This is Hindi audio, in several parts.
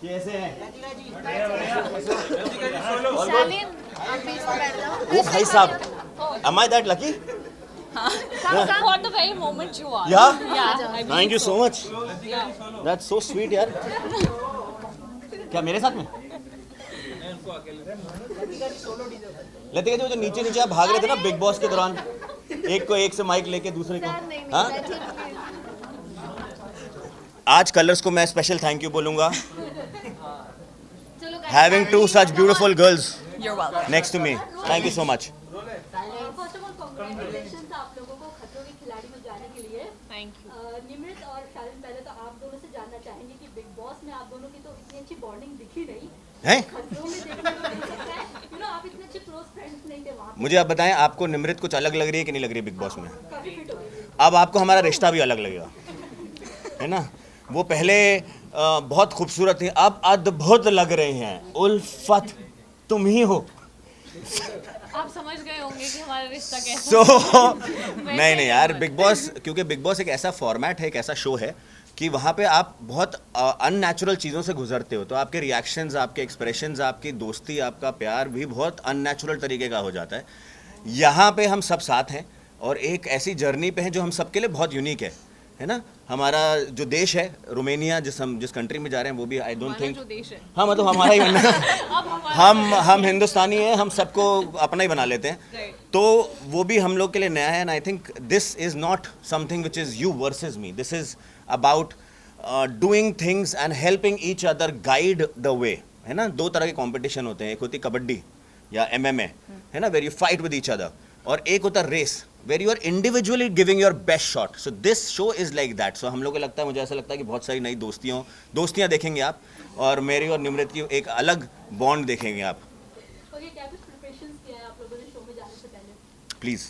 कैसे हैं? शालीन, आप बीच में बैठ जाओ। ओ भाई साहब, am I that lucky? For the very moment you are. Yeah? Yeah. I Thank you so much. Yeah. That's so sweet यार. क्या मेरे साथ में? लतिका जी, वो जो नीचे नीचे आप भाग रहे थे ना बिग बॉस के दौरान, एक को एक से माइक लेके दूसरे को, हाँ? आज कलर्स को मैं स्पेशल थैंक यू बोलूंगा. Having two such beautiful girls You're welcome. next to me. Thank you so much. First of all congratulations आप लोगों को खतरों के खिलाड़ी में जाने के लिए. Thank you. निमृत और शालीन, पहले तो आप दोनों से जानना चाहेंगे कि बिग बॉस में आप दोनों की तो इतनी अच्छी बॉन्डिंग दिखी नहीं. हैं? खतरों में देखने को मिल सकता है. आप इतने अच्छे क्लोज फ्रेंड्स नहीं थे वहाँ. मुझे आप बताएं, आपको निमृत कुछ अलग लग रही है कि नहीं लग रही है बिग बॉस में? काफी फिट हो गई. अब आपको हमारा रिश्ता भी अलग लगेगा, है ना? वो पहले बहुत खूबसूरत थी, अब अद्भुत लग रही हैं. उल्फत तुम ही हो. आप समझ गए होंगे कि हमारा रिश्ता कैसा सो नहीं यार, बिग बॉस, क्योंकि बिग बॉस एक ऐसा फॉर्मेट है, एक ऐसा शो है कि वहाँ पे आप बहुत अननेचुरल चीज़ों से गुजरते हो, तो आपके रिएक्शंस, आपके एक्सप्रेशंस, आपकी दोस्ती, आपका प्यार भी बहुत अननेचुरल तरीके का हो जाता है. यहाँ पे हम सब साथ हैं और एक ऐसी जर्नी पे हैं जो हम सबके लिए बहुत यूनिक है ना? हमारा जो देश है रोमेनिया, जिस कंट्री में जा रहे हैं, वो भी आई डोंट थिंक, जो देश है. हाँ मतलब हमारा ही बनना. अब हमारा हम हिंदुस्तानी हैं, हम सबको अपना ही बना लेते हैं. Right. तो वो भी हम लोग के लिए नया है. And I think this is not something which is you versus me. This is about doing things and helping each other guide the way, है ना? दो तरह के कंपटीशन होते हैं, एक होती कबड्डी या MMA, है ना, where you fight with each other, और एक होता race where you are individually giving your best shot. So this show is like that. सो हम लोग को लगता है, मुझे ऐसा लगता है कि बहुत सारी नई दोस्तियाँ देखेंगे आप, और मेरी और निमृत की एक अलग बॉन्ड देखेंगे आप. ओके, क्या कुछ प्रिपरेशंस किया है आप लोगों ने शो में जाने से पहले? Please.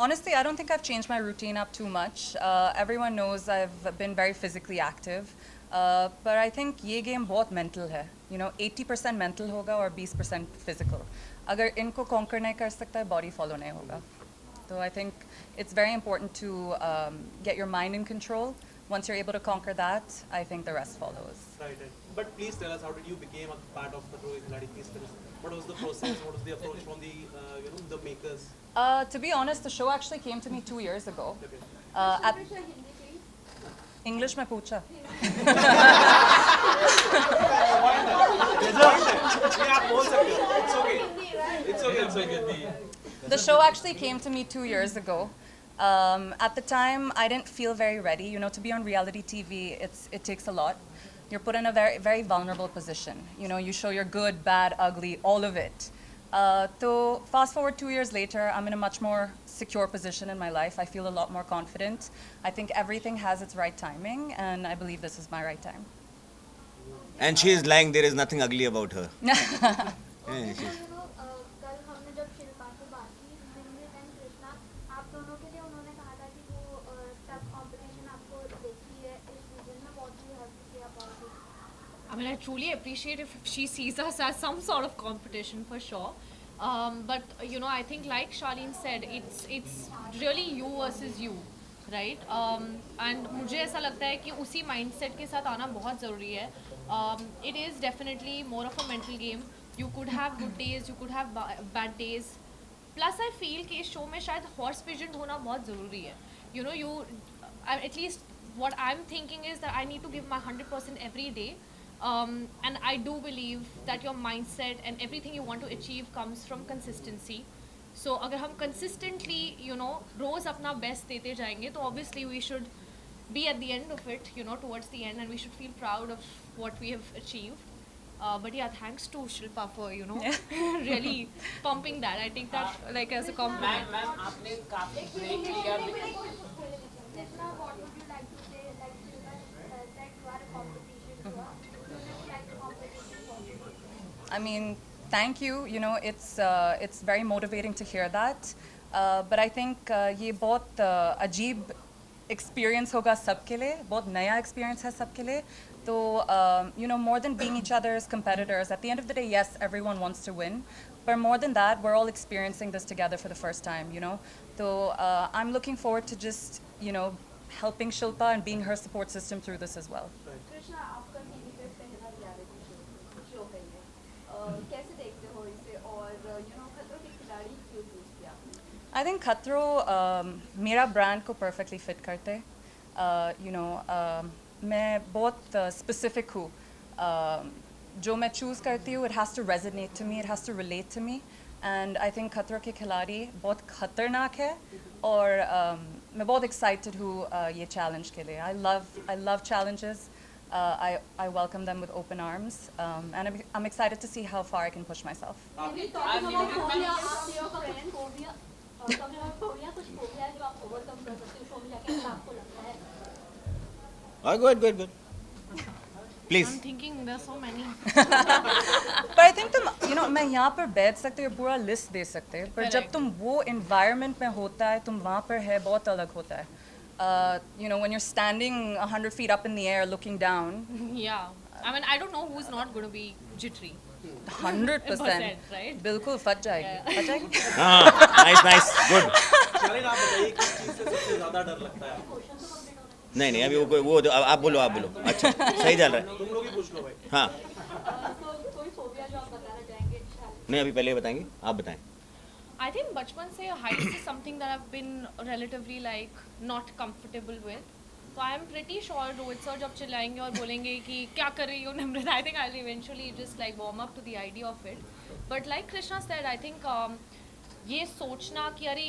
Honestly, I don't think I've changed my routine up too much. Everyone knows I've been very physically active. But I think ये game बहुत mental है. 80% mental होगा और 20% physical. अगर इनको conquer नहीं कर सकता है, body follow नहीं होगा. So I think it's very important to get your mind in control. Once you're able to conquer that, I think the rest follows. Right. But please tell us, how did you become a part of the Khatron Ke Khiladi? Please tell us, what was the process? What was the approach from the the makers? To be honest, the show actually came to me 2 years ago. Okay. At English में पूछा. आप बोल सकते हो. It's okay. It's okay. It's okay. The show actually came to me 2 years ago. At the time, I didn't feel very ready. To be on reality TV, it takes a lot. You're put in a very, very vulnerable position. You show your good, bad, ugly, all of it. So fast forward 2 years later, I'm in a much more secure position in my life. I feel a lot more confident. I think everything has its right timing, and I believe this is my right time. And she is lying. There is nothing ugly about her. Yeah, she's- कल हमने जब शिल्पा से बात की, निमृत एंड कृष्णा, आप दोनों के लिए उन्होंने कहा था कि वो टफ कंपटीशन आपको देखी है इस सीजन में, बहुत ही हेल्प किया about it. I mean, I truly appreciate if she sees us as some sort of competition for sure. But I think like Charlene said, it's really you versus you, right? And मुझे ऐसा लगता है कि उसी mindset के साथ आना बहुत ज़रूरी है. It is definitely more of a mental game. You could have good days, you could have bad days. Plus I feel कि इस show में शायद horse pigeon होना बहुत ज़रूरी है. At least what I'm thinking is that I need to give my 100% every day. And I do believe that your mindset and everything you want to achieve comes from consistency. So अगर हम consistently, रोज़ अपना best देते जाएंगे, तो obviously we should be at the end of it, towards the end, and we should feel proud of what we have achieved. But yeah, thanks to Shilpa for, really pumping that. I take that like as a compliment. Ma'am आपने काफी ब्रेक लिया. Krishna, what would you like to say? Like Shilpa said, you are a competition to her. Would you like the competition for you? I mean, thank you. It's very motivating to hear that. But I think ये बहुत अजीब experience होगा सबके लिए, बहुत नया experience है सबके लिए. So, more than being each other's competitors, at the end of the day, yes, everyone wants to win. But more than that, we're all experiencing this together for the first time, So, I'm looking forward to just, helping Shilpa and being her support system through this as well. Krishna आपका टीवी पे पहला रियलिटी शो है ये कैसे देखते हो इसे और खतरों के खिलाड़ी क्यों चूज किया आपने? I think खतरों मेरा ब्रांड को perfectly fit करते हैं. मैं बहुत specific हूँ. जो मैं choose करती हूँ, it has to resonate to me, it has to relate to me. And I think खतरों के खिलाड़ी बहुत खतरनाक है और मैं बहुत excited हूँ ये challenge के लिए. I love challenges. I welcome them with open arms, and I'm excited to see how far I can push myself. Maybe talking about phobia, आपका friend phobia, talking about phobia, कुछ phobia जो आप overcome कर सकते हो शो में जाके ऐसा आपको लगता है? Go ahead. Please. I'm thinking there's so many. But I think तुम मैं यहाँ पर बैठ सकते हो पूरा लिस्ट दे सकते हैं पर जब Correct. तुम वो environment में होता है तुम वहाँ पर है बहुत अलग होता है. When you're standing 100 feet up in the air looking down, Yeah. I mean, I don't know who's not going to be jittery. 100%, right? बिल्कुल फट जाएगी. फट जाएगी? Nice, good. शालीन आप बताइए किस चीज से सबसे ज्यादा डर लगता है आपको? नहीं अभी वो आप बोलो. अच्छा सही चल रहा है. तुम लोग ही पूछ लो भाई. हाँ कोई phobia जो आप बताना चाहेंगे? नहीं अभी पहले बताएंगे. आप बताएं. I think बचपन से heights is something that I've been relatively like not comfortable with. So I'm pretty sure Rohit sir जब चिल्लाएंगे और बोलेंगे कि क्या कर रही हो निम्रता, I think I'll eventually just like warm up to the idea of it. But like Krishna said, I think ये सोचना कि अरे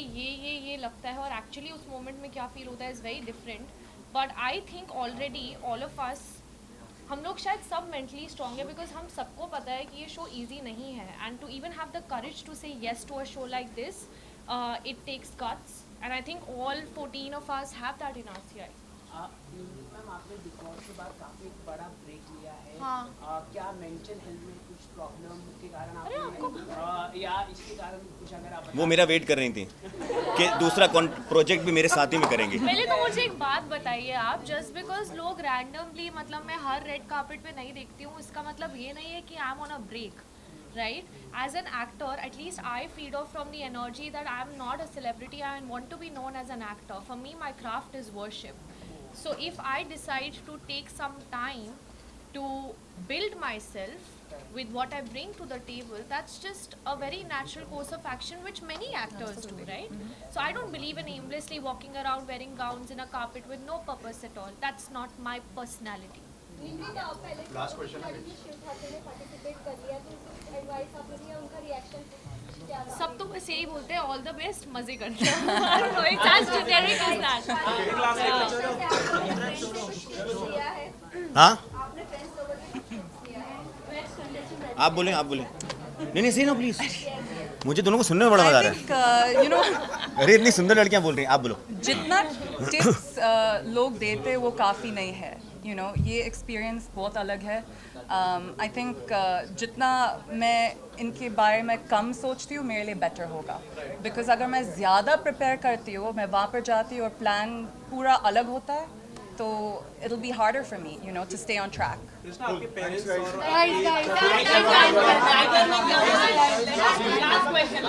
ये लगता है और actually उस moment में क्या feel होता है is very different. But I think already all of us हम लोग शायद सब मेंटली स्ट्रॉन्ग है बिकॉज हम सबको पता है कि ये शो इजी नहीं है and to even have the courage to say yes to a show like this it takes guts and I think all 14 of us have that in our CI. Ma'am आपने बिग बॉस के बाद काफी बड़ा ब्रेक लिया है. हाँ. क्या मेंटल हेल्थ में कुछ प्रॉब्लम के कारण आपने या इसके कारण कुछ अगर आप वो मेरा वेट कर रही थी कि दूसरा प्रोजेक्ट भी मेरे साथ ही में करेंगे. पहले तो मुझे एक बात बताइए आप, जस्ट बिकॉज लोग रैंडमली मतलब मैं हर रेड कार्पेट पे नहीं देखती हूँ इसका मतलब ये नहीं है कि I am on a break. Right? As an actor, at least I feed off from the energy that I am not a celebrity. I want to be known as an actor. For me, my craft is worship. So if I decide to take some time to build myself with what I bring to the table, that's just a very natural course of action which many actors do, right? So I don't believe in aimlessly walking around wearing gowns in a carpet with no purpose at all. That's not my personality. Last question है. शिव ठाकरे ने पार्टिसिपेट कर लिया तो कुछ एडवाइस आप लोग उनका रिएक्शन क्या था? सब तो बस यही बोलते हैं ऑल द बेस्ट, मजे करते हैं. It's as generic as that. हाँ आपने फ्रेंड्स लोगों ने टिप्स दिया है. आप बोलें. नहीं सही ना प्लीज. मुझे दोनों को सुनने में बड़ा मजा आ रहा है. अरे इतनी सुंदर लड़कियां बोल रही हैं. आप बोलो. जितना टिप्स लोग देते वो काफ़ी नहीं है. ये एक्सपीरियंस बहुत अलग है. आई थिंक जितना मैं इनके बारे में कम सोचती हूँ मेरे लिए बेटर होगा बिकॉज अगर मैं ज़्यादा प्रिपेयर करती हूँ मैं वहाँ पर जाती हूँ और प्लान पूरा अलग होता है तो it will be harder for me to stay on track. Krishna आपके पेरेंट्स और last question.